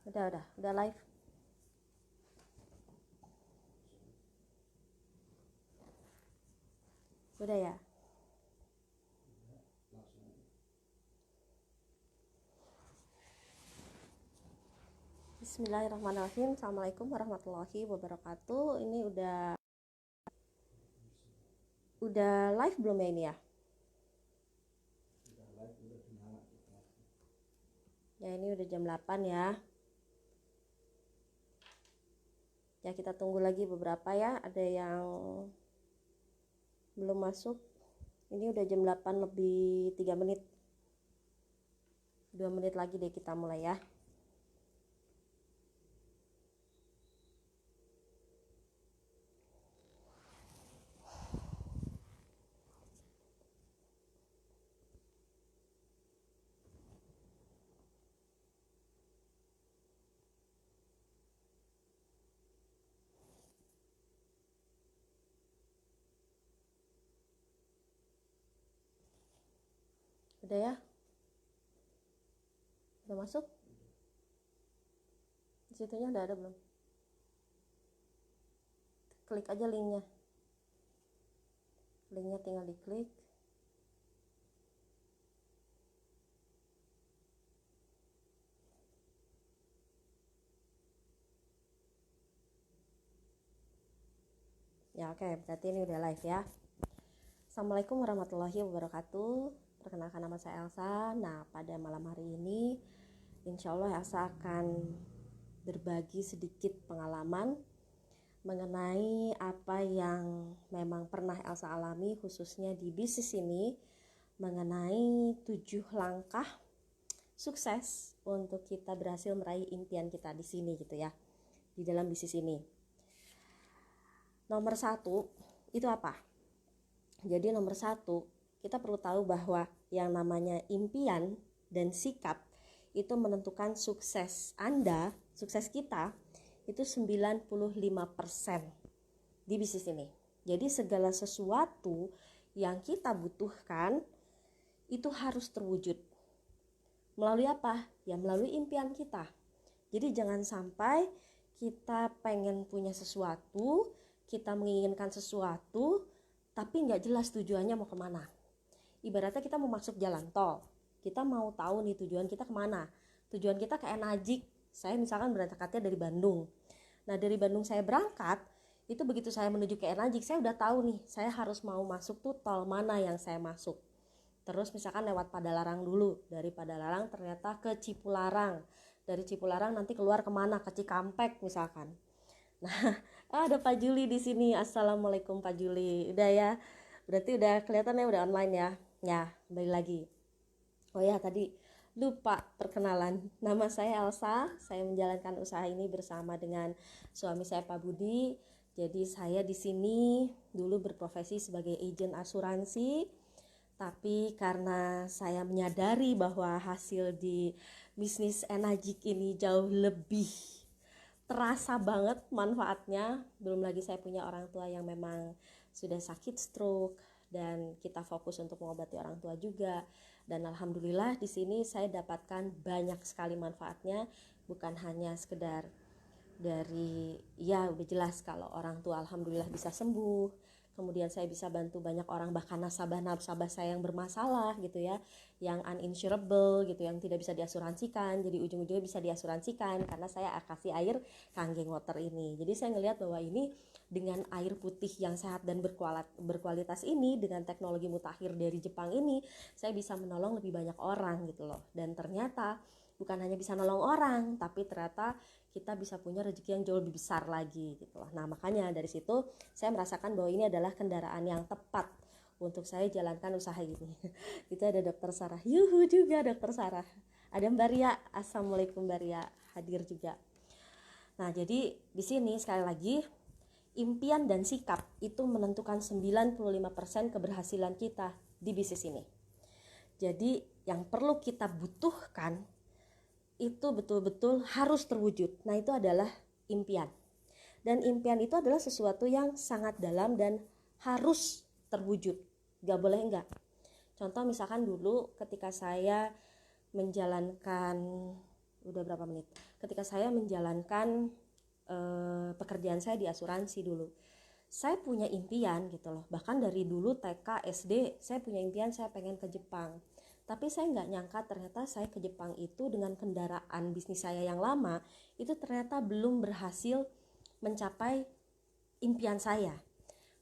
Udah live. Udah ya. Bismillahirrahmanirrahim. Assalamualaikum warahmatullahi wabarakatuh. Ini udah live belum ya ini ya? Ya ini udah jam 8 ya. Ya kita tunggu lagi beberapa ya. Ada yang belum masuk. Ini udah jam 8 lebih 3 menit. 2 menit lagi deh kita mulai ya. Udah ya? Udah masuk? Di situnya udah ada belum? Klik aja linknya. Linknya tinggal diklik. Ya oke, berarti ini udah live ya. Assalamualaikum warahmatullahi wabarakatuh. Perkenalkan, nama saya Elsa. Nah, pada malam hari ini insya Allah Elsa akan berbagi sedikit pengalaman mengenai apa yang memang pernah Elsa alami khususnya di bisnis ini, mengenai 7 langkah sukses untuk kita berhasil meraih impian kita di sini gitu ya, di dalam bisnis ini. Nomor 1 itu apa? Jadi nomor 1 kita perlu tahu bahwa yang namanya impian dan sikap itu menentukan sukses Anda, sukses kita itu 95% di bisnis ini. Jadi segala sesuatu yang kita butuhkan itu harus terwujud. Melalui apa? Ya melalui impian kita. Jadi jangan sampai kita pengen punya sesuatu, kita menginginkan sesuatu, tapi nggak jelas tujuannya mau kemana. Ibaratnya kita mau masuk jalan tol, kita mau tahu nih tujuan kita kemana. Tujuan kita ke Enajik, saya misalkan berangkatnya dari Bandung. Nah dari Bandung saya berangkat, itu begitu saya menuju ke Enajik, saya udah tahu nih, saya harus mau masuk tuh tol mana yang saya masuk. Terus misalkan lewat Padalarang dulu, dari Padalarang ternyata ke Cipularang, dari Cipularang nanti keluar kemana, ke Cikampek misalkan. Nah, ada Pak Juli di sini. Assalamualaikum Pak Juli. Udah ya. Berarti udah kelihatan ya, udah online ya. Ya, balik lagi. Oh ya, tadi lupa perkenalan. Nama saya Elsa. Saya menjalankan usaha ini bersama dengan suami saya Pak Budi. Jadi saya di sini dulu berprofesi sebagai agen asuransi. Tapi karena saya menyadari bahwa hasil di bisnis Enajik ini jauh lebih terasa banget manfaatnya, belum lagi saya punya orang tua yang memang sudah sakit stroke dan kita fokus untuk mengobati orang tua juga, dan alhamdulillah di sini saya dapatkan banyak sekali manfaatnya, bukan hanya sekedar dari ya udah jelas kalau orang tua alhamdulillah bisa sembuh, kemudian saya bisa bantu banyak orang, bahkan nasabah-nasabah saya yang bermasalah gitu ya, yang uninsurable gitu, yang tidak bisa diasuransikan, jadi ujung-ujungnya bisa diasuransikan karena saya kasih air Kangen Water ini. Jadi saya ngelihat bahwa ini dengan air putih yang sehat dan berkualitas ini, dengan teknologi mutakhir dari Jepang ini, saya bisa menolong lebih banyak orang gitu loh. Dan ternyata bukan hanya bisa nolong orang, tapi ternyata kita bisa punya rezeki yang jauh lebih besar lagi gitu loh. Nah makanya dari situ saya merasakan bahwa ini adalah kendaraan yang tepat untuk saya jalankan usaha ini. Itu ada Dokter Sarah, yuhu juga Dokter Sarah. Ada Mbak Ria, assalamualaikum Mbak Ria, hadir juga. Nah jadi di sini sekali lagi, impian dan sikap itu menentukan 95% keberhasilan kita di bisnis ini. Jadi yang perlu kita butuhkan itu betul-betul harus terwujud. Nah itu adalah impian. Dan impian itu adalah sesuatu yang sangat dalam dan harus terwujud. Gak boleh enggak. Contoh misalkan dulu ketika saya menjalankan udah berapa menit. Ketika saya menjalankan pekerjaan saya di asuransi dulu, saya punya impian gitu loh. Bahkan dari dulu TK, SD, saya punya impian saya pengen ke Jepang. Tapi saya nggak nyangka ternyata saya ke Jepang itu dengan kendaraan bisnis saya yang lama, itu ternyata belum berhasil mencapai impian saya.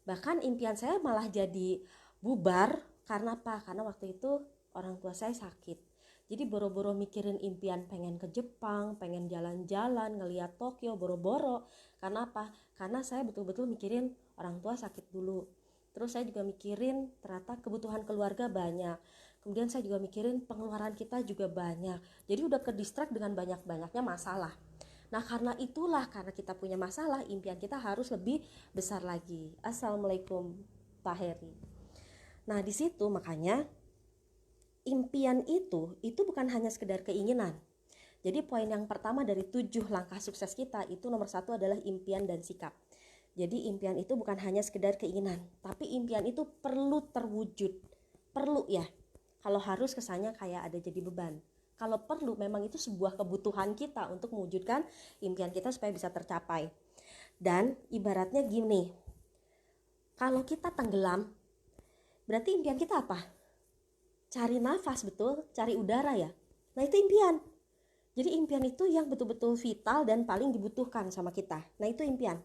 Bahkan impian saya malah jadi bubar. Karena apa? Karena waktu itu orang tua saya sakit. Jadi boro-boro mikirin impian pengen ke Jepang, pengen jalan-jalan, ngeliat Tokyo, boro-boro. Karena apa? Karena saya betul-betul mikirin orang tua sakit dulu. Terus saya juga mikirin ternyata kebutuhan keluarga banyak. Kemudian saya juga mikirin pengeluaran kita juga banyak. Jadi udah ke distract dengan banyak-banyaknya masalah. Nah karena itulah, karena kita punya masalah, impian kita harus lebih besar lagi. Assalamualaikum Pak Heri. Nah di situ makanya impian itu bukan hanya sekedar keinginan. Jadi poin yang pertama dari 7 langkah sukses kita itu nomor 1 adalah impian dan sikap. Jadi impian itu bukan hanya sekedar keinginan, tapi impian itu perlu terwujud. Perlu ya. Kalau harus kesannya kayak ada jadi beban. Kalau perlu memang itu sebuah kebutuhan kita untuk mewujudkan impian kita supaya bisa tercapai. Dan ibaratnya gini, kalau kita tenggelam, berarti impian kita apa? Cari nafas, betul, cari udara ya. Nah itu impian. Jadi impian itu yang betul-betul vital dan paling dibutuhkan sama kita. Nah itu impian.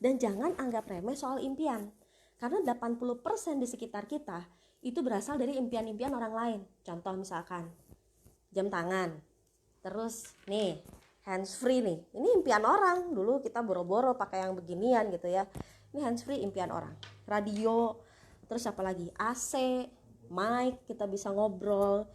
Dan jangan anggap remeh soal impian. Karena 80% di sekitar kita itu berasal dari impian-impian orang lain. Contoh misalkan jam tangan, terus nih hands free nih, ini impian orang. Dulu kita boro-boro pakai yang beginian gitu ya. Ini hands free impian orang. Radio, terus apalagi AC, mic, kita bisa ngobrol.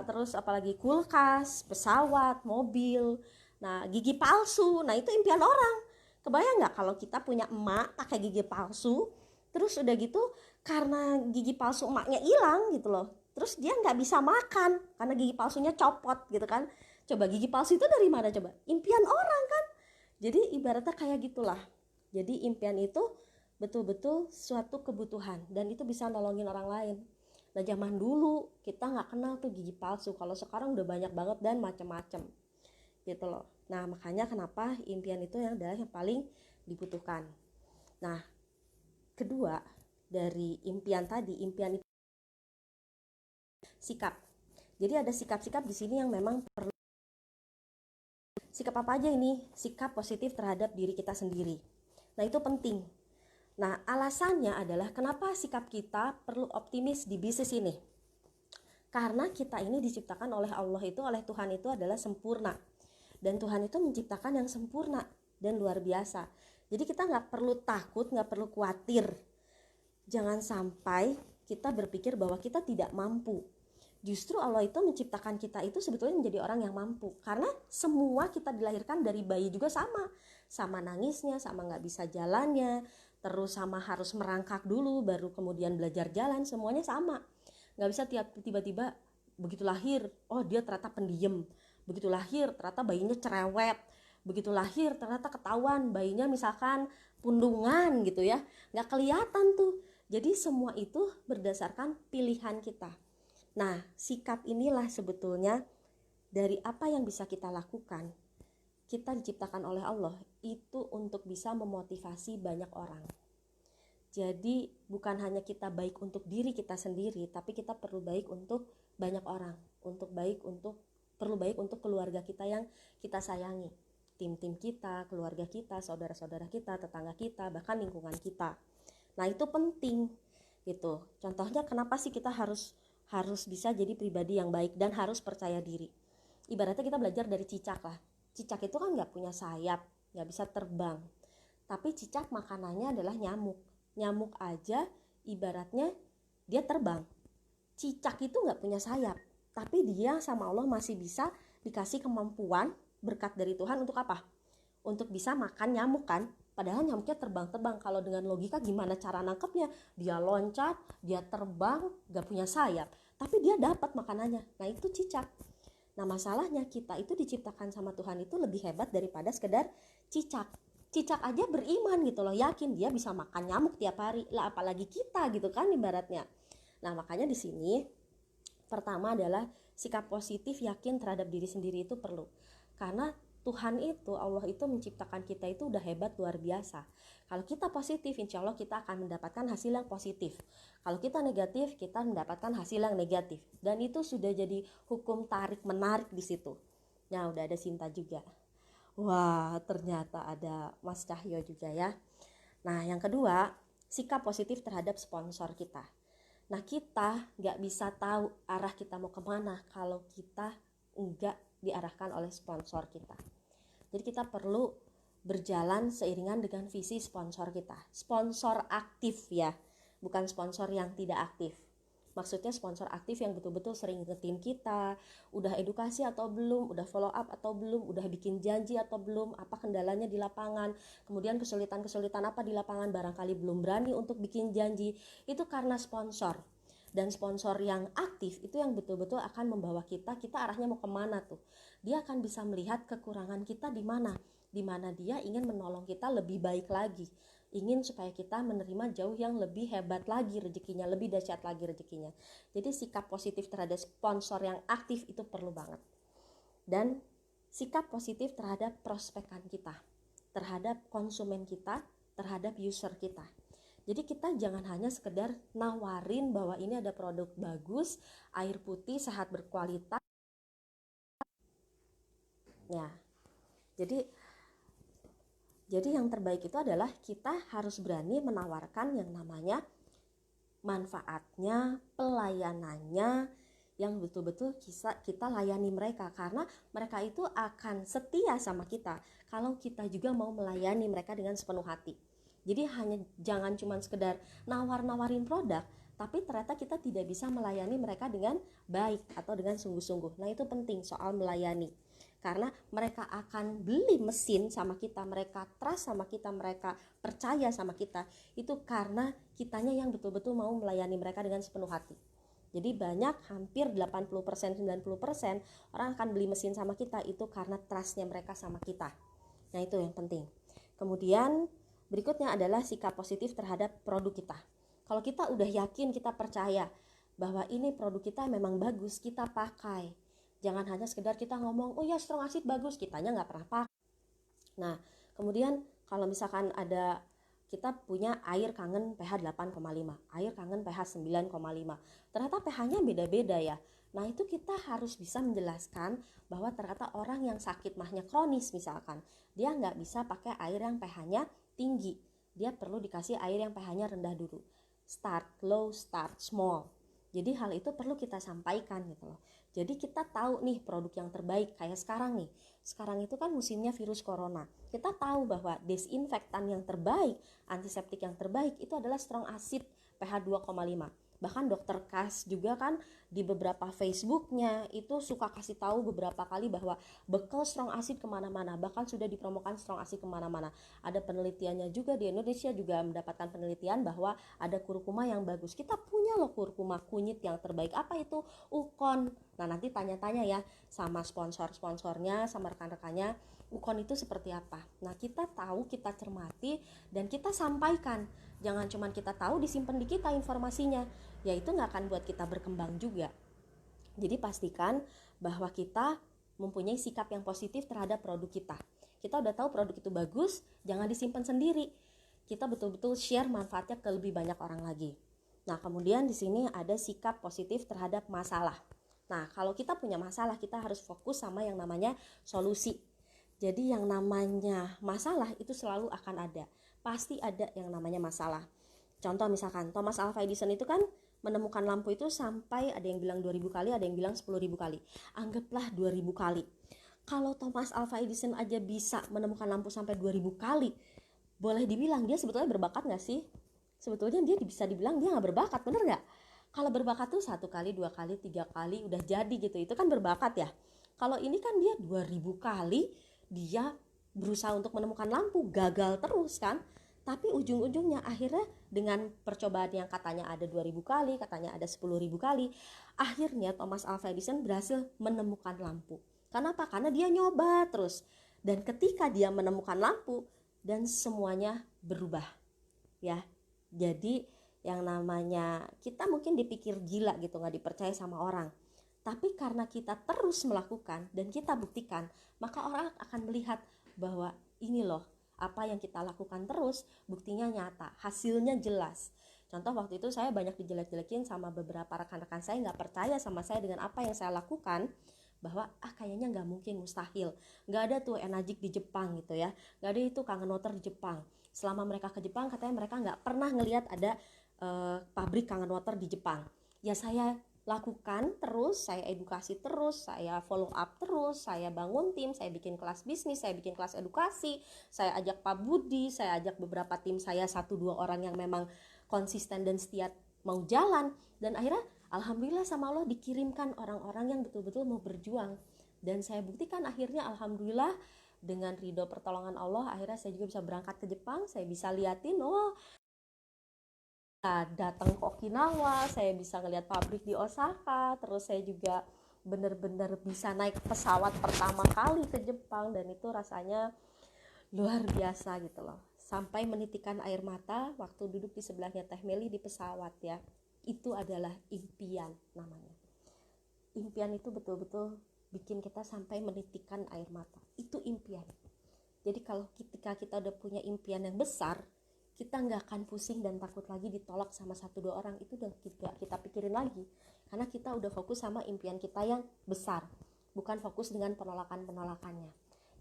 Terus apalagi kulkas, pesawat, mobil. Nah gigi palsu, nah itu impian orang. Kebayang nggak kalau kita punya emak pakai gigi palsu, terus udah gitu karena gigi palsu emaknya hilang gitu loh, terus dia nggak bisa makan karena gigi palsunya copot gitu kan. Coba gigi palsu itu dari mana coba? Impian orang kan. Jadi ibaratnya kayak gitulah. Jadi impian itu betul-betul suatu kebutuhan dan itu bisa nolongin orang lain. Nah zaman dulu kita nggak kenal tuh gigi palsu, kalau sekarang udah banyak banget dan macam-macam gitu loh. Nah makanya kenapa impian itu yang adalah yang paling dibutuhkan. Nah kedua dari impian tadi, impian itu sikap. Jadi ada sikap-sikap di sini yang memang perlu. Sikap apa aja ini? Sikap positif terhadap diri kita sendiri. Nah itu penting. Nah alasannya adalah kenapa sikap kita perlu optimis di bisnis ini. Karena kita ini diciptakan oleh Allah itu, oleh Tuhan itu adalah sempurna. Dan Tuhan itu menciptakan yang sempurna dan luar biasa. Jadi kita gak perlu takut, gak perlu khawatir. Jangan sampai kita berpikir bahwa kita tidak mampu. Justru Allah itu menciptakan kita itu sebetulnya menjadi orang yang mampu. Karena semua kita dilahirkan dari bayi juga sama. Sama nangisnya, sama gak bisa jalannya, terus sama harus merangkak dulu, baru kemudian belajar jalan, semuanya sama. Gak bisa tiba-tiba begitu lahir, oh dia ternyata pendiam. Begitu lahir ternyata bayinya cerewet. Begitu lahir ternyata ketahuan bayinya misalkan pundungan gitu ya. Gak kelihatan tuh. Jadi semua itu berdasarkan pilihan kita. Nah, sikap inilah sebetulnya dari apa yang bisa kita lakukan. Kita diciptakan oleh Allah itu untuk bisa memotivasi banyak orang. Jadi bukan hanya kita baik untuk diri kita sendiri, tapi kita perlu baik untuk banyak orang. Perlu baik untuk keluarga kita yang kita sayangi. Tim-tim kita, keluarga kita, saudara-saudara kita, tetangga kita, bahkan lingkungan kita. Nah itu penting gitu. Contohnya kenapa sih kita harus bisa jadi pribadi yang baik dan harus percaya diri. Ibaratnya kita belajar dari cicak lah. Cicak itu kan gak punya sayap, gak bisa terbang. Tapi cicak makanannya adalah nyamuk. Nyamuk aja ibaratnya dia terbang. Cicak itu gak punya sayap, tapi dia sama Allah masih bisa dikasih kemampuan berkat dari Tuhan untuk apa? Untuk bisa makan nyamuk kan. Padahal nyamuknya terbang-terbang. Kalau dengan logika gimana cara nangkepnya? Dia loncat, dia terbang, gak punya sayap, tapi dia dapat makanannya. Nah itu cicak. Nah masalahnya kita itu diciptakan sama Tuhan itu lebih hebat daripada sekedar cicak. Cicak aja beriman gitu loh, yakin dia bisa makan nyamuk tiap hari. Lah apalagi kita gitu kan ibaratnya. Nah makanya di sini pertama adalah sikap positif yakin terhadap diri sendiri itu perlu. Karena Tuhan itu, Allah itu menciptakan kita itu udah hebat luar biasa. Kalau kita positif, insya Allah kita akan mendapatkan hasil yang positif. Kalau kita negatif, kita mendapatkan hasil yang negatif. Dan itu sudah jadi hukum tarik menarik di situ. Nah, udah ada Sinta juga. Wah, ternyata ada Mas Cahyo juga ya. Nah, yang kedua, sikap positif terhadap sponsor kita. Nah, kita nggak bisa tahu arah kita mau kemana kalau kita nggak diarahkan oleh sponsor kita. Jadi kita perlu berjalan seiringan dengan visi sponsor kita. Sponsor aktif ya, bukan sponsor yang tidak aktif. Maksudnya sponsor aktif yang betul-betul sering ingetin kita, udah edukasi atau belum, udah follow up atau belum, udah bikin janji atau belum, apa kendalanya di lapangan, kemudian kesulitan-kesulitan apa di lapangan, barangkali belum berani untuk bikin janji, itu karena sponsor. Dan sponsor yang aktif itu yang betul-betul akan membawa kita arahnya mau kemana tuh. Dia akan bisa melihat kekurangan kita di mana dia ingin menolong kita lebih baik lagi, ingin supaya kita menerima jauh yang lebih hebat lagi rezekinya, lebih dahsyat lagi rezekinya. Jadi sikap positif terhadap sponsor yang aktif itu perlu banget. Dan sikap positif terhadap prospekan kita, terhadap konsumen kita, terhadap user kita. Jadi kita jangan hanya sekedar nawarin bahwa ini ada produk bagus, air putih, sehat, berkualitas. Ya, jadi yang terbaik itu adalah kita harus berani menawarkan yang namanya manfaatnya, pelayanannya, yang betul-betul kita layani mereka. Karena mereka itu akan setia sama kita kalau kita juga mau melayani mereka dengan sepenuh hati. Jadi jangan cuma sekedar nawar-nawarin produk, tapi ternyata kita tidak bisa melayani mereka dengan baik atau dengan sungguh-sungguh. Nah, itu penting soal melayani. Karena mereka akan beli mesin sama kita, mereka trust sama kita, mereka percaya sama kita. Itu karena kitanya yang betul-betul mau melayani mereka dengan sepenuh hati. Jadi hampir 80%, 90% orang akan beli mesin sama kita itu karena trustnya mereka sama kita. Nah, itu yang penting. Kemudian berikutnya adalah sikap positif terhadap produk kita. Kalau kita udah yakin, kita percaya bahwa ini produk kita memang bagus, kita pakai. Jangan hanya sekedar kita ngomong, oh ya strong acid bagus, kitanya nggak pernah pakai. Nah, kemudian kalau misalkan kita punya air kangen pH 8,5, air kangen pH 9,5. Ternyata pH-nya beda-beda ya. Nah, itu kita harus bisa menjelaskan bahwa ternyata orang yang sakit mahnya kronis misalkan, dia nggak bisa pakai air yang pH-nya tinggi. Dia perlu dikasih air yang pH-nya rendah dulu. Start low, start small. Jadi hal itu perlu kita sampaikan gitu loh. Jadi kita tahu nih produk yang terbaik kayak sekarang nih. Sekarang itu kan musimnya virus corona. Kita tahu bahwa desinfektan yang terbaik, antiseptik yang terbaik itu adalah strong acid pH 2,5. Bahkan dokter Kas juga kan di beberapa Facebooknya itu suka kasih tahu beberapa kali bahwa bekal strong acid kemana-mana. Bahkan sudah dipromokan strong acid kemana-mana. Ada penelitiannya juga di Indonesia juga mendapatkan penelitian bahwa ada kurkuma yang bagus. Kita punya loh kurkuma kunyit yang terbaik. Apa itu? Ukon. Nah, nanti tanya-tanya ya sama sponsor-sponsornya, sama rekan-rekannya, Ukon itu seperti apa. Nah, kita tahu, kita cermati, dan kita sampaikan. Jangan cuma kita tahu disimpan di kita informasinya, ya itu nggak akan buat kita berkembang juga. Jadi pastikan bahwa kita mempunyai sikap yang positif terhadap produk kita. Kita udah tahu produk itu bagus, jangan disimpan sendiri. Kita betul-betul share manfaatnya ke lebih banyak orang lagi. Nah, kemudian di sini ada sikap positif terhadap masalah. Nah, kalau kita punya masalah, kita harus fokus sama yang namanya solusi. Jadi yang namanya masalah itu selalu akan ada. Pasti ada yang namanya masalah. Contoh misalkan Thomas Alva Edison itu kan menemukan lampu itu sampai ada yang bilang 2000 kali, ada yang bilang 10.000 kali. Anggaplah 2000 kali. Kalau Thomas Alva Edison aja bisa menemukan lampu sampai 2000 kali, boleh dibilang dia sebetulnya berbakat gak sih? Sebetulnya dia bisa dibilang dia gak berbakat, bener gak? Kalau berbakat tuh 1 kali, 2 kali, 3 kali udah jadi gitu, itu kan berbakat ya. Kalau ini kan dia 2000 kali dia berusaha untuk menemukan lampu, gagal terus kan. Tapi ujung-ujungnya akhirnya dengan percobaan yang katanya ada 2000 kali, katanya ada 10.000 kali, akhirnya Thomas Alva Edison berhasil menemukan lampu. Kenapa? Karena dia nyoba terus. Dan ketika dia menemukan lampu, dan semuanya berubah. Ya, jadi yang namanya kita mungkin dipikir gila gitu, gak dipercaya sama orang. Tapi karena kita terus melakukan dan kita buktikan, maka orang akan melihat bahwa ini loh, apa yang kita lakukan terus buktinya nyata, hasilnya jelas. Contoh waktu itu saya banyak dijelek-jelekin sama beberapa rekan-rekan saya, nggak percaya sama saya dengan apa yang saya lakukan, bahwa kayaknya nggak mungkin, mustahil, nggak ada tuh Enagic di Jepang gitu ya, nggak ada itu Kangen Water di Jepang. Selama mereka ke Jepang katanya mereka nggak pernah ngelihat ada pabrik Kangen Water di Jepang. Ya saya lakukan terus, saya edukasi terus, saya follow up terus, saya bangun tim, saya bikin kelas bisnis, saya bikin kelas edukasi, saya ajak Pak Budi, saya ajak beberapa tim saya, 1-2 orang yang memang konsisten dan setia mau jalan, dan akhirnya alhamdulillah sama Allah dikirimkan orang-orang yang betul-betul mau berjuang, dan saya buktikan akhirnya alhamdulillah dengan ridho pertolongan Allah, akhirnya saya juga bisa berangkat ke Jepang, saya bisa liatin datang ke Okinawa, saya bisa ngeliat pabrik di Osaka, terus saya juga bener-bener bisa naik pesawat pertama kali ke Jepang, dan itu rasanya luar biasa gitu loh, sampai menitikan air mata waktu duduk di sebelahnya Teh Meli di pesawat ya. Itu adalah impian namanya. Impian itu betul-betul bikin kita sampai menitikan air mata, itu impian. Jadi kalau ketika kita udah punya impian yang besar, kita nggak akan pusing dan takut lagi ditolak sama 1-2 orang, itu udah tidak kita pikirin lagi, karena kita udah fokus sama impian kita yang besar, bukan fokus dengan penolakannya.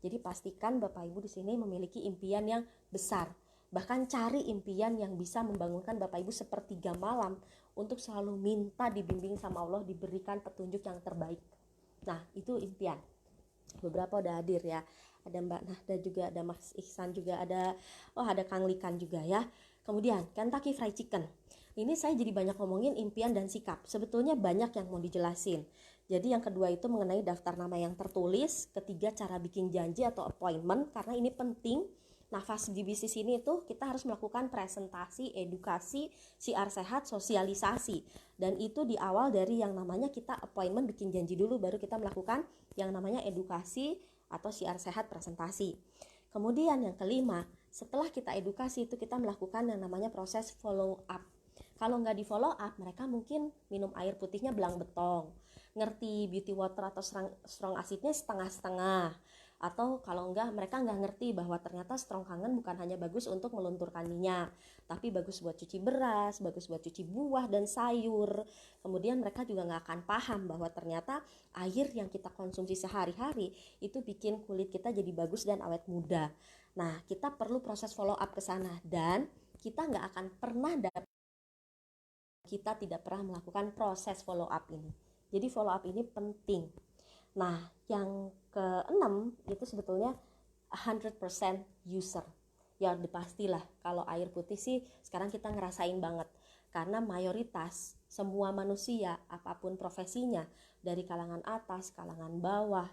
Jadi pastikan Bapak Ibu di sini memiliki impian yang besar, bahkan cari impian yang bisa membangunkan Bapak Ibu sepertiga malam untuk selalu minta dibimbing sama Allah, diberikan petunjuk yang terbaik. Nah itu impian. Beberapa udah hadir ya, ada Mbak Nahda juga, ada Mas Ihsan juga, ada Kang Likan juga ya. Kemudian Kentucky Fried Chicken, ini saya jadi banyak ngomongin impian dan sikap, sebetulnya banyak yang mau dijelasin. Jadi yang kedua itu mengenai daftar nama yang tertulis, ketiga cara bikin janji atau appointment, karena ini penting. Nah fase di bisnis ini itu kita harus melakukan presentasi, edukasi, siar sehat, sosialisasi, dan itu di awal dari yang namanya kita appointment, bikin janji dulu, baru kita melakukan yang namanya edukasi atau siar sehat, presentasi. Kemudian yang kelima, setelah kita edukasi itu kita melakukan yang namanya proses follow up. Kalau nggak di follow up, mereka mungkin minum air putihnya belang betong, ngerti beauty water atau strong acidnya setengah-setengah, atau kalau enggak mereka nggak ngerti bahwa ternyata strong kangen bukan hanya bagus untuk melunturkan minyak, tapi bagus buat cuci beras, bagus buat cuci buah dan sayur. Kemudian mereka juga nggak akan paham bahwa ternyata air yang kita konsumsi sehari-hari itu bikin kulit kita jadi bagus dan awet muda. Nah kita perlu proses follow up ke sana, dan kita nggak akan pernah kita tidak pernah melakukan proses follow up ini. Jadi follow up ini penting. Nah, yang keenam itu sebetulnya 100% user. Ya udah pastilah kalau air putih sih sekarang kita ngerasain banget. Karena mayoritas semua manusia apapun profesinya, dari kalangan atas, kalangan bawah,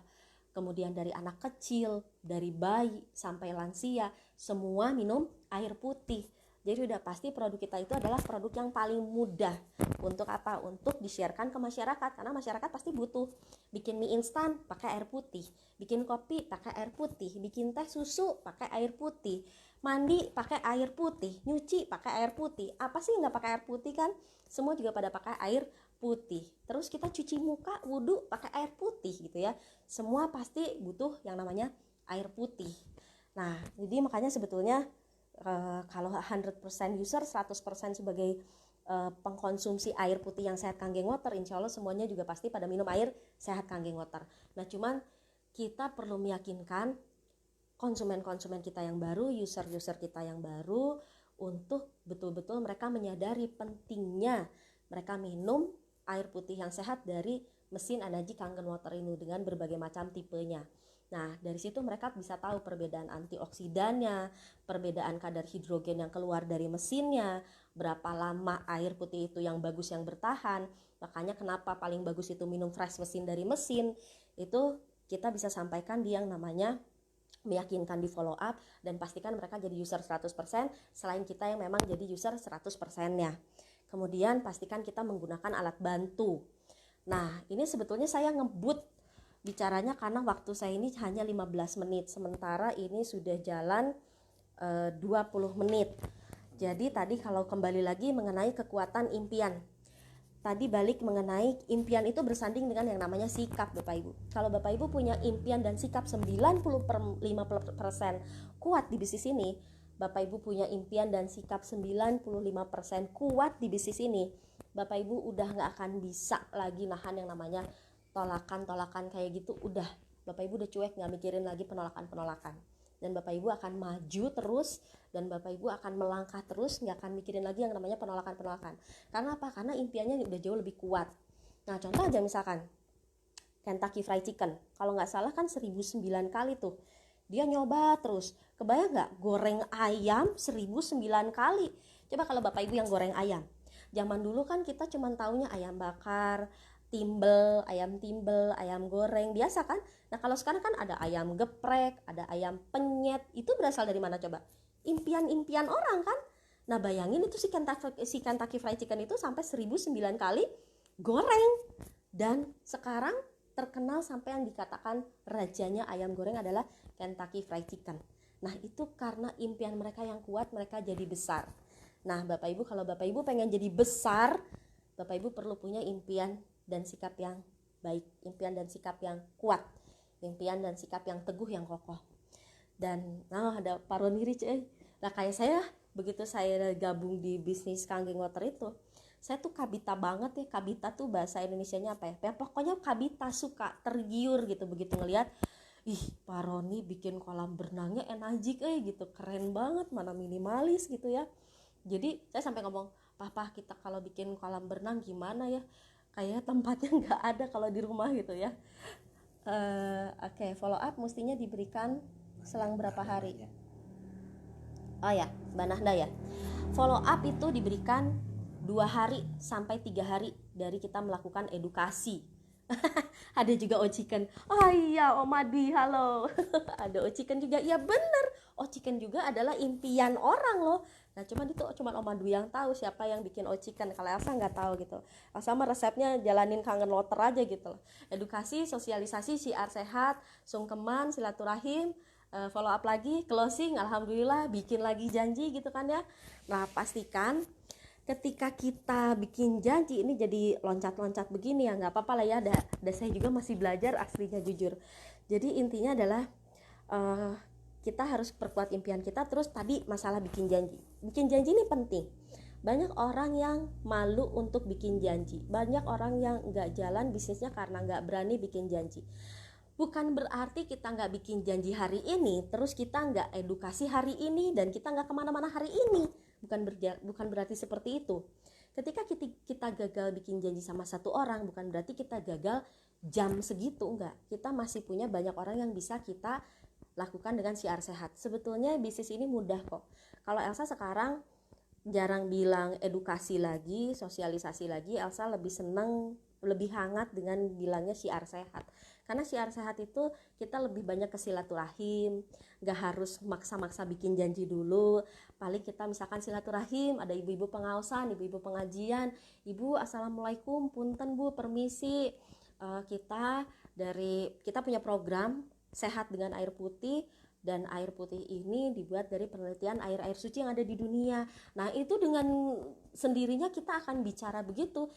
kemudian dari anak kecil, dari bayi sampai lansia, semua minum air putih. Jadi udah pasti produk kita itu adalah produk yang paling mudah untuk apa? Untuk di-sharekan ke masyarakat, karena masyarakat pasti butuh. Bikin mie instan pakai air putih, bikin kopi pakai air putih, bikin teh susu pakai air putih, mandi pakai air putih, nyuci pakai air putih. Apa sih nggak pakai air putih kan? Semua juga pada pakai air putih. Terus kita cuci muka, wudhu pakai air putih gitu ya. Semua pasti butuh yang namanya air putih. Nah, jadi makanya sebetulnya kalau 100% user, 100% sebagai pengkonsumsi air putih yang sehat Kangen Water, insya Allah semuanya juga pasti pada minum air sehat Kangen Water. Nah cuman kita perlu meyakinkan konsumen-konsumen kita yang baru, user-user kita yang baru, untuk betul-betul mereka menyadari pentingnya mereka minum air putih yang sehat dari mesin Enagic Kangen Water ini dengan berbagai macam tipenya. Nah dari situ mereka bisa tahu perbedaan antioksidannya, perbedaan kadar hidrogen yang keluar dari mesinnya, berapa lama air putih itu yang bagus, yang bertahan. Makanya kenapa paling bagus itu minum fresh mesin dari mesin. Itu kita bisa sampaikan di yang namanya meyakinkan di follow up, dan pastikan mereka jadi user 100% selain kita yang memang jadi user 100%-nya. Kemudian pastikan kita menggunakan alat bantu. Nah ini sebetulnya saya ngebut bicaranya karena waktu saya ini hanya 15 menit, sementara ini sudah jalan 20 menit. Jadi tadi kalau kembali lagi mengenai kekuatan impian, tadi balik mengenai impian itu bersanding dengan yang namanya sikap Bapak Ibu. Kalau Bapak Ibu punya impian dan sikap 95% kuat di bisnis ini, Bapak Ibu punya impian dan sikap 95% kuat di bisnis ini, Bapak Ibu udah gak akan bisa lagi nahan yang namanya tolakan-tolakan kayak gitu. Udah, Bapak Ibu udah cuek, gak mikirin lagi penolakan-penolakan. Dan Bapak Ibu akan maju terus, dan Bapak Ibu akan melangkah terus, nggak akan mikirin lagi yang namanya penolakan-penolakan. Karena apa? Karena impiannya udah jauh lebih kuat. Nah, contoh aja misalkan Kentucky Fried Chicken, kalau nggak salah kan 1009 kali tuh dia nyoba terus. Kebayang nggak goreng ayam 1009 kali? Coba kalau Bapak Ibu yang goreng ayam, zaman dulu kan kita cuma taunya ayam bakar, timbel, ayam goreng biasa kan. Nah kalau sekarang kan ada ayam geprek, ada ayam penyet. Itu berasal dari mana coba? Impian-impian orang kan. Nah bayangin itu si Kentucky Fried Chicken itu sampai 1009 kali goreng. Dan sekarang terkenal sampai yang dikatakan rajanya ayam goreng adalah Kentucky Fried Chicken. Nah itu karena impian mereka yang kuat, mereka jadi besar. Nah Bapak Ibu, kalau Bapak Ibu pengen jadi besar, Bapak Ibu perlu punya impian dan sikap yang baik, impian dan sikap yang kuat, impian dan sikap yang teguh, yang kokoh. Dan ada paroni rich Nah kayak saya, begitu saya gabung di bisnis Kanggeng Water itu, saya tuh kabita banget ya. Kabita tuh bahasa Indonesianya apa ya? Pokoknya kabita, suka, tergiur gitu begitu ngelihat, ih Paroni bikin kolam berenangnya enajik gitu, keren banget, mana minimalis gitu ya. Jadi saya sampai ngomong, papa kita kalau bikin kolam berenang gimana ya, kayaknya tempatnya nggak ada kalau di rumah gitu ya. Oke, follow up mestinya diberikan selang berapa hari? Oh ya, Mbak Nahda ya, follow up itu diberikan 2 hari sampai 3 hari dari kita melakukan edukasi. Ada juga ociken. Oh iya Om Adi, halo. Ada ociken juga, ya bener, ociken juga adalah impian orang loh. Nah cuman itu cuman Om Adi yang tahu siapa yang bikin ociken. Kalau Elsa nggak tahu gitu. Elsa mah resepnya jalanin Kangen Water aja gitu loh. Edukasi, sosialisasi, siar sehat, sungkeman, silaturahim, follow up lagi, closing, alhamdulillah bikin lagi janji gitu kan ya. Nah pastikan ketika kita bikin janji ini jadi loncat-loncat begini ya, nggak apa-apa lah ya, ada saya juga masih belajar aslinya jujur. Jadi intinya adalah kita harus perkuat impian kita. Terus tadi masalah bikin janji ini penting. Banyak orang yang malu untuk bikin janji, banyak orang yang nggak jalan bisnisnya karena nggak berani bikin janji. Bukan berarti kita nggak bikin janji hari ini, terus kita nggak edukasi hari ini, dan kita nggak kemana-mana hari ini. Bukan berarti seperti itu. Ketika kita gagal bikin janji sama satu orang, bukan berarti kita gagal jam segitu, enggak. Kita masih punya banyak orang yang bisa kita lakukan dengan siar sehat. Sebetulnya bisnis ini mudah kok. Kalau Elsa sekarang jarang bilang edukasi lagi, sosialisasi lagi, Elsa lebih senang, lebih hangat dengan bilangnya siar sehat. Karena siar sehat itu kita lebih banyak ke silaturahim, gak harus maksa-maksa bikin janji dulu. Paling kita misalkan silaturahim, ada ibu-ibu pengaosan, ibu-ibu pengajian, ibu assalamualaikum, punten bu, permisi, kita punya program sehat dengan air putih, dan air putih ini dibuat dari penelitian air suci yang ada di dunia. Nah itu dengan sendirinya kita akan bicara begitu,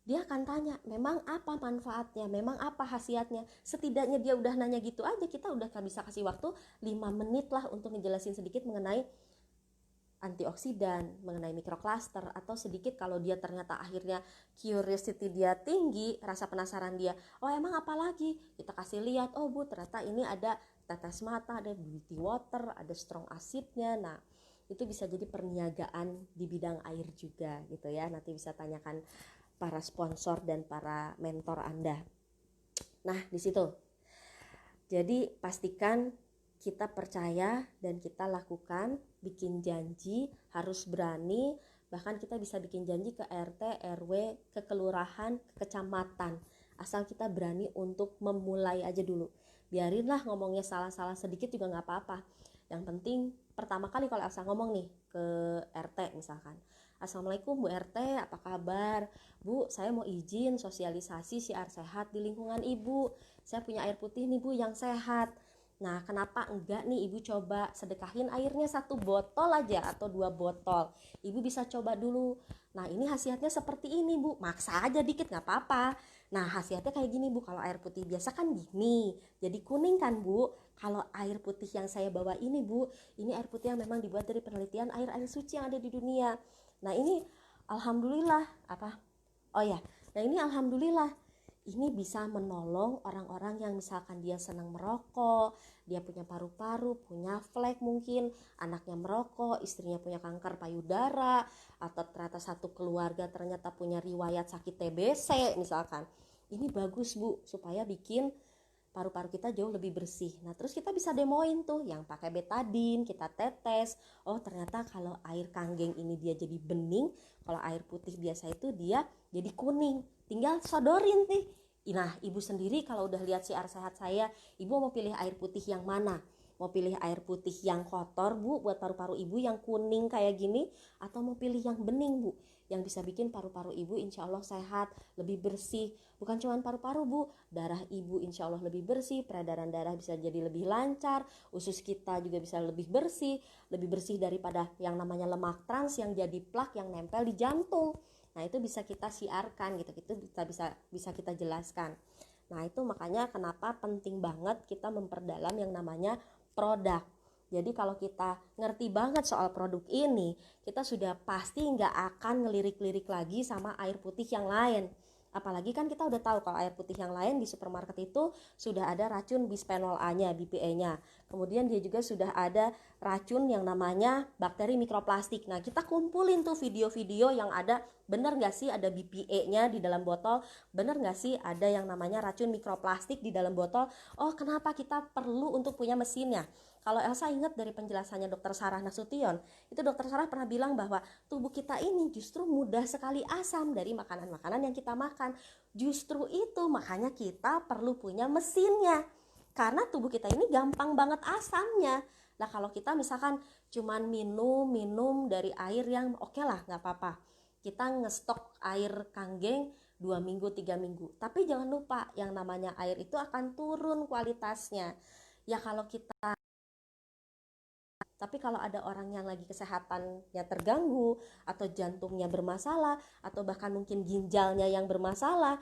dia akan tanya, memang apa manfaatnya, memang apa khasiatnya. Setidaknya dia udah nanya gitu aja, kita udah bisa kasih waktu 5 menit lah untuk ngejelasin sedikit mengenai antioksidan, mengenai mikrokluster, atau sedikit kalau dia ternyata akhirnya curiosity dia tinggi, rasa penasaran dia, oh emang apa lagi, kita kasih lihat, oh bu ternyata ini ada tetes mata, ada beauty water, ada strong acidnya. Nah itu bisa jadi perniagaan di bidang air juga gitu ya. Nanti bisa tanyakan para sponsor dan para mentor Anda. Nah, di situ. Jadi pastikan kita percaya dan kita lakukan, bikin janji, harus berani, bahkan kita bisa bikin janji ke RT, RW, ke kelurahan, ke kecamatan. Asal kita berani untuk memulai aja dulu. Biarinlah ngomongnya salah-salah sedikit juga nggak apa-apa. Yang penting pertama kali kalau Elsa ngomong nih ke RT misalkan, assalamualaikum Bu RT, apa kabar? Bu, saya mau izin sosialisasi siar sehat di lingkungan Ibu. Saya punya air putih nih Bu yang sehat. Nah, kenapa enggak nih ibu coba sedekahin airnya 1 botol aja atau 2 botol. Ibu bisa coba dulu. Nah, ini khasiatnya seperti ini bu, maksa aja dikit nggak apa-apa. Nah, khasiatnya kayak gini bu, kalau air putih biasa kan gini, jadi kuning kan bu. Kalau air putih yang saya bawa ini bu, ini air putih yang memang dibuat dari penelitian air-air suci yang ada di dunia. Nah, ini alhamdulillah apa? Oh ya, nah ini alhamdulillah ini bisa menolong orang-orang yang misalkan dia senang merokok, dia punya paru-paru, punya flek mungkin, anaknya merokok, istrinya punya kanker payudara, atau ternyata satu keluarga ternyata punya riwayat sakit TBC misalkan. Ini bagus bu, supaya bikin paru-paru kita jauh lebih bersih. Nah terus kita bisa demoin tuh yang pakai betadine, kita tetes. Oh ternyata kalau air kanggeng ini dia jadi bening, kalau air putih biasa itu dia jadi kuning. Tinggal sodorin nih. Nah ibu sendiri kalau udah lihat siar sehat saya, ibu mau pilih air putih yang mana? Mau pilih air putih yang kotor bu buat paru-paru ibu yang kuning kayak gini, atau mau pilih yang bening bu, yang bisa bikin paru-paru ibu insya Allah sehat, lebih bersih. Bukan cuma paru-paru bu, darah ibu insya Allah lebih bersih, peredaran darah bisa jadi lebih lancar, usus kita juga bisa lebih bersih daripada yang namanya lemak trans yang jadi plak yang nempel di jantung. Nah itu bisa kita siarkan gitu, itu bisa kita jelaskan. Nah itu makanya kenapa penting banget kita memperdalam yang namanya produk. Jadi kalau kita ngerti banget soal produk ini, kita sudah pasti nggak akan ngelirik-lirik lagi sama air putih yang lain. Apalagi kan kita udah tahu kalau air putih yang lain di supermarket itu sudah ada racun bisphenol A-nya, BPA-nya. Kemudian dia juga sudah ada racun yang namanya bakteri mikroplastik. Nah kita kumpulin tuh video-video yang ada, bener nggak sih ada BPA-nya di dalam botol, bener nggak sih ada yang namanya racun mikroplastik di dalam botol. Oh kenapa kita perlu untuk punya mesinnya? Kalau Elsa ingat dari penjelasannya Dr. Sarah Nasution, itu Dr. Sarah pernah bilang bahwa tubuh kita ini justru mudah sekali asam dari makanan-makanan yang kita makan. Justru itu makanya kita perlu punya mesinnya. Karena tubuh kita ini gampang banget asamnya. Nah kalau kita misalkan cuman minum dari air yang oke lah nggak apa-apa. Kita ngestok air kanggeng 2 minggu 3 minggu. Tapi jangan lupa yang namanya air itu akan turun kualitasnya. Ya kalau kita tapi kalau ada orang yang lagi kesehatannya terganggu, atau jantungnya bermasalah, atau bahkan mungkin ginjalnya yang bermasalah,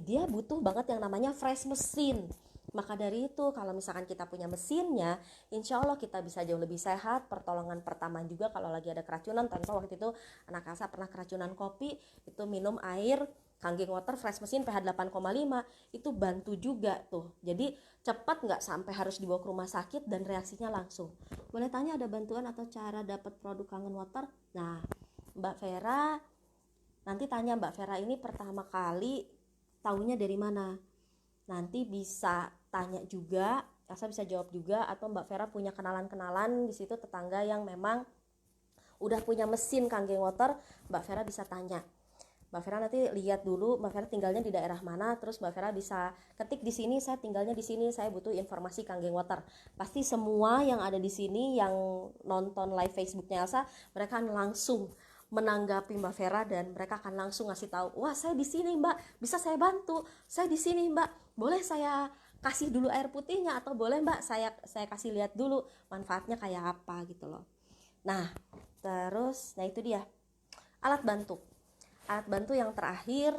dia butuh banget yang namanya fresh mesin. Maka dari itu kalau misalkan kita punya mesinnya, insya Allah kita bisa jauh lebih sehat. Pertolongan pertama juga kalau lagi ada keracunan, contoh waktu itu anak Elsa pernah keracunan kopi, itu minum air Kanggeng Water Fresh Mesin pH 8,5 itu bantu juga tuh. Jadi cepat, nggak sampai harus dibawa ke rumah sakit dan reaksinya langsung. Boleh tanya ada bantuan atau cara dapat produk Kangen Water? Nah, Mbak Vera, nanti tanya Mbak Vera ini pertama kali taunya dari mana. Nanti bisa tanya juga, Elsa bisa jawab juga, atau Mbak Vera punya kenalan-kenalan di situ tetangga yang memang udah punya mesin Kanggeng Water, Mbak Vera bisa tanya. Mbak Vera nanti lihat dulu Mbak Vera tinggalnya di daerah mana, terus Mbak Vera bisa ketik di sini saya tinggalnya di sini, saya butuh informasi Kanggeng Water. Pasti semua yang ada di sini yang nonton live Facebooknya Elsa, mereka akan langsung menanggapi Mbak Vera dan mereka akan langsung ngasih tahu, wah saya di sini Mbak, bisa saya bantu, saya di sini Mbak, boleh saya kasih dulu air putihnya, atau boleh Mbak saya kasih lihat dulu manfaatnya kayak apa gitu loh. Nah terus, nah itu dia alat bantu. Alat bantu yang terakhir,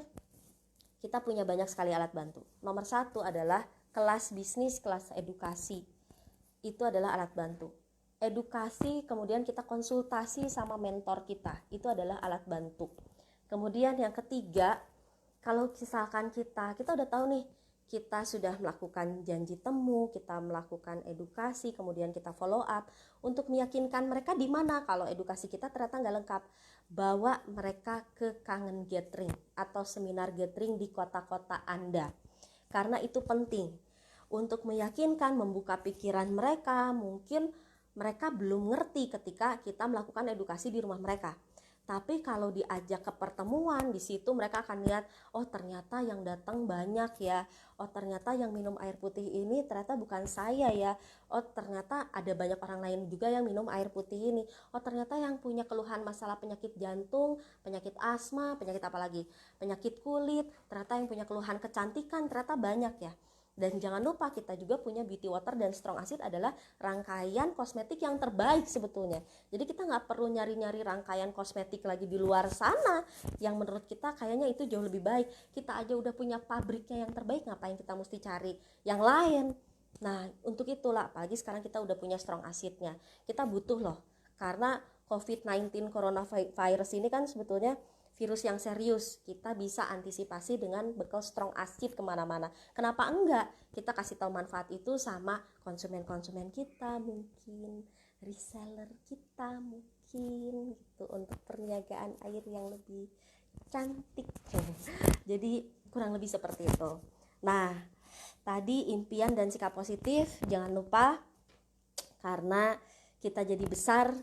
kita punya banyak sekali alat bantu. Nomor 1 adalah kelas bisnis, kelas edukasi. Itu adalah alat bantu. Edukasi, kemudian kita konsultasi sama mentor kita. Itu adalah alat bantu. Kemudian yang ketiga, kalau misalkan kita udah tahu nih, kita sudah melakukan janji temu, kita melakukan edukasi, kemudian kita follow up untuk meyakinkan mereka di mana kalau edukasi kita ternyata nggak lengkap. Bawa mereka ke Kangen Gathering atau seminar gathering di kota-kota Anda. Karena itu penting untuk meyakinkan, membuka pikiran mereka. Mungkin mereka belum ngerti ketika kita melakukan edukasi di rumah mereka. Tapi kalau diajak ke pertemuan, di situ mereka akan lihat, oh ternyata yang datang banyak ya. Oh ternyata yang minum air putih ini ternyata bukan saya ya. Oh ternyata ada banyak orang lain juga yang minum air putih ini. Oh ternyata yang punya keluhan masalah penyakit jantung, penyakit asma, penyakit apa lagi? Penyakit kulit, ternyata yang punya keluhan kecantikan ternyata banyak ya. Dan jangan lupa kita juga punya beauty water dan strong acid adalah rangkaian kosmetik yang terbaik sebetulnya. Jadi kita nggak perlu nyari-nyari rangkaian kosmetik lagi di luar sana yang menurut kita kayaknya itu jauh lebih baik. Kita aja udah punya pabriknya yang terbaik, ngapain kita mesti cari yang lain. Nah untuk itulah, apalagi sekarang kita udah punya strong acidnya, kita butuh loh. Karena COVID-19 coronavirus ini kan sebetulnya virus yang serius, kita bisa antisipasi dengan bekal strong acid kemana-mana. Kenapa enggak? Kita kasih tahu manfaat itu sama konsumen-konsumen kita, mungkin reseller kita mungkin gitu, untuk perniagaan air yang lebih cantik. Jadi kurang lebih seperti itu. Nah, tadi impian dan sikap positif jangan lupa, karena kita jadi besar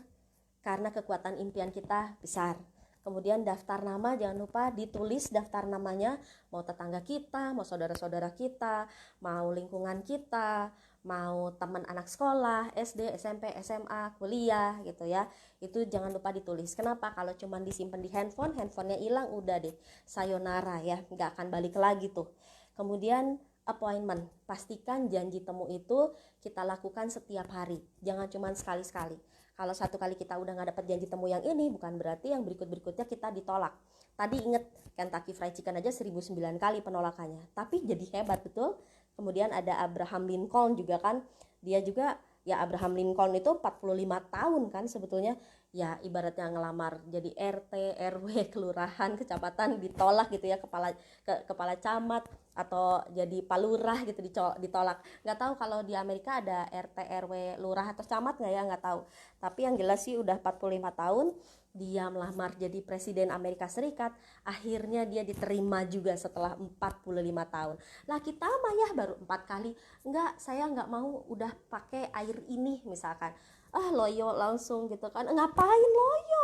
karena kekuatan impian kita besar. Kemudian daftar nama, jangan lupa ditulis daftar namanya, mau tetangga kita, mau saudara-saudara kita, mau lingkungan kita, mau teman anak sekolah, SD, SMP, SMA, kuliah gitu ya. Itu jangan lupa ditulis. Kenapa? Kalau cuma disimpan di handphone, handphonenya hilang, udah deh, sayonara ya, nggak akan balik lagi tuh. Kemudian appointment, pastikan janji temu itu kita lakukan setiap hari, jangan cuma sekali-sekali. Kalau satu kali kita udah nggak dapat janji temu yang ini, bukan berarti yang berikutnya kita ditolak. Tadi inget Kentucky Fried Chicken aja 1009 kali penolakannya, tapi jadi hebat betul. Kemudian ada Abraham Lincoln juga kan, dia juga ya, Abraham Lincoln itu 45 tahun kan sebetulnya, ya ibaratnya ngelamar jadi RT, RW, kelurahan, kecamatan ditolak gitu ya, kepala camat atau jadi palurah gitu ditolak. Nggak tahu kalau di Amerika ada RT, RW, lurah atau camat nggak ya, nggak tahu. Tapi yang jelas sih udah 45 tahun dia melamar jadi presiden Amerika Serikat, akhirnya dia diterima juga setelah 45 tahun. Lah kita mah ya baru 4 kali, enggak, saya nggak mau, udah pakai air ini misalkan, loyo langsung gitu kan, ngapain loyo,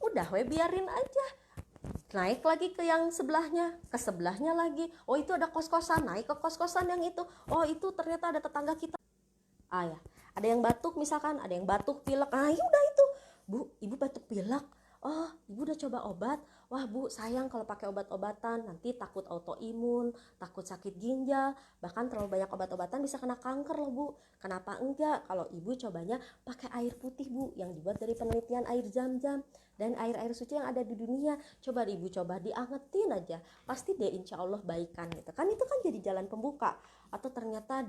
udah we biarin aja, naik lagi ke yang sebelahnya, ke sebelahnya lagi, oh itu ada kos-kosan, naik ke kos-kosan yang itu, oh itu ternyata ada tetangga kita, ya ada yang batuk misalkan, ada yang batuk pilek, ya udah itu, Bu, ibu batuk pilek, oh ibu udah coba obat, wah Bu sayang kalau pakai obat-obatan nanti takut autoimun, takut sakit ginjal, bahkan terlalu banyak obat-obatan bisa kena kanker loh Bu. Kenapa enggak kalau ibu cobanya pakai air putih Bu, yang dibuat dari penelitian air zam-zam dan air-air suci yang ada di dunia. Coba ibu coba diangetin aja, pasti deh insya Allah baikan gitu kan. Itu kan jadi jalan pembuka. Atau ternyata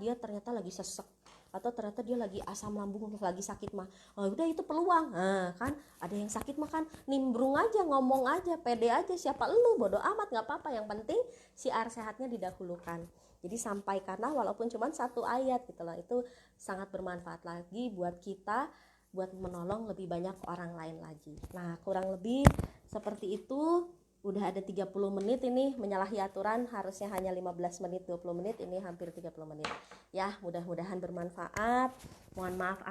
lagi sesek, atau ternyata dia lagi asam lambung, lagi sakit mah, oh udah itu peluang. Kan ada yang sakit mah kan nimbrung aja, ngomong aja, pede aja, siapa lu, bodo amat, nggak apa-apa, yang penting siar sehatnya didahulukan. Jadi sampaikanlah walaupun cuma satu ayat gitu loh, itu sangat bermanfaat lagi buat kita, buat menolong lebih banyak orang lain lagi. Nah kurang lebih seperti itu. Udah ada 30 menit ini, menyalahi aturan harusnya hanya 15 menit, 20 menit, ini hampir 30 menit ya. Mudah-mudahan bermanfaat. Mohon maaf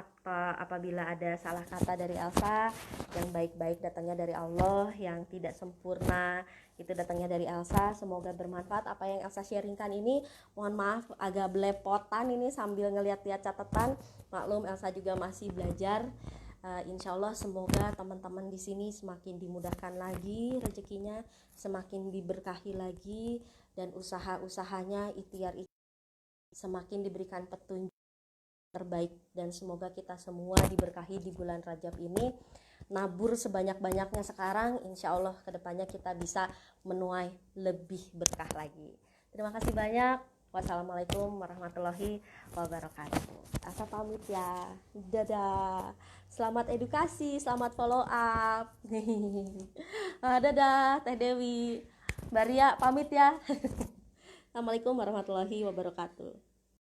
apabila ada salah kata dari Elsa. Yang baik-baik datangnya dari Allah, yang tidak sempurna itu datangnya dari Elsa. Semoga bermanfaat apa yang Elsa sharingkan ini. Mohon maaf agak belepotan ini sambil ngeliat-liat catatan, maklum Elsa juga masih belajar. Insya Allah semoga teman-teman di sini semakin dimudahkan lagi rezekinya, semakin diberkahi lagi, dan usaha-usahanya ikhtiar semakin diberikan petunjuk terbaik, dan semoga kita semua diberkahi di bulan Rajab ini, nabur sebanyak-banyaknya sekarang, insya Allah kedepannya kita bisa menuai lebih berkah lagi. Terima kasih banyak. Wassalamualaikum warahmatullahi wabarakatuh. Asa pamit ya. Dadah. Selamat edukasi, selamat follow up. Dadah Teh Dewi. Mbak Ria pamit ya. Assalamualaikum warahmatullahi wabarakatuh.